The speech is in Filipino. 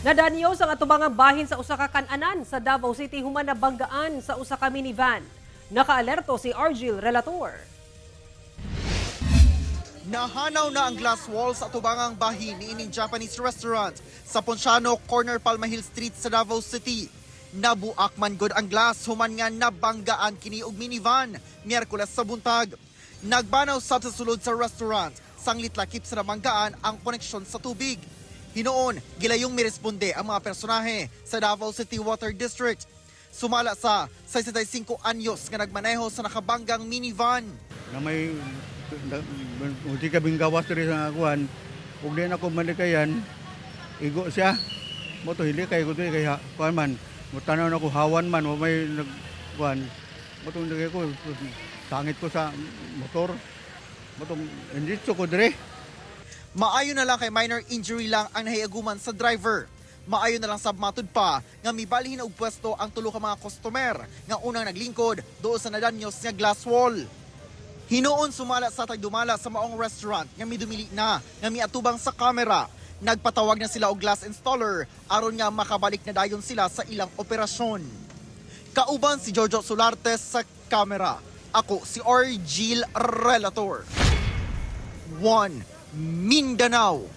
Nadanios ang atubangang bahin sa usa ka kan-anan sa Davao City human nabanggaan sa usa ka minivan. Nakaalerto si Argil Relator. Nahanaw na ang glass wall sa atubangang bahin ni ining Japanese restaurant sa Ponciano, corner Palma Hill Street sa Davao City. Nabuak man gud ang glass human nga nabanggaan kini og minivan Miyerkules sa buntag. Nagbanaw sab sa sulod sa restaurant, sanglit lakip sa nabanggaan ang koneksyon sa tubig. Hinoon, gilayong miresponde ang mga personahe sa Davao City Water District. Sumala sa 65 anyos nga nagmaneho sa nakabanggang minivan. Na may uti kabing gawas diri sa kuan, ug di na ko malikayan, igo siya. Mo to hilikay ko diri kay kuan man. Mo tanaw na ko hawan man, mo may nagkuan. Mo to nagay ko tangit ko sa motor. Mo to inditso ko diri. Maayo na lang kay minor injury lang ang nahiaguman sa driver. Maayo na lang sab matud pa nga mibalhin og pwesto ang tulo ka mga customer nga unang naglingkod doon sa nadanyos nga glass wall. Hinoon sumala sa tagdumala sa maong restaurant nga midumili na nga miatubang sa kamera. Nagpatawag na sila og glass installer aron nga makabalik na dayon sila sa ilang operasyon. Kauban si Jojo Solartes sa kamera. Ako si Argil Relator. 1 Mindanao.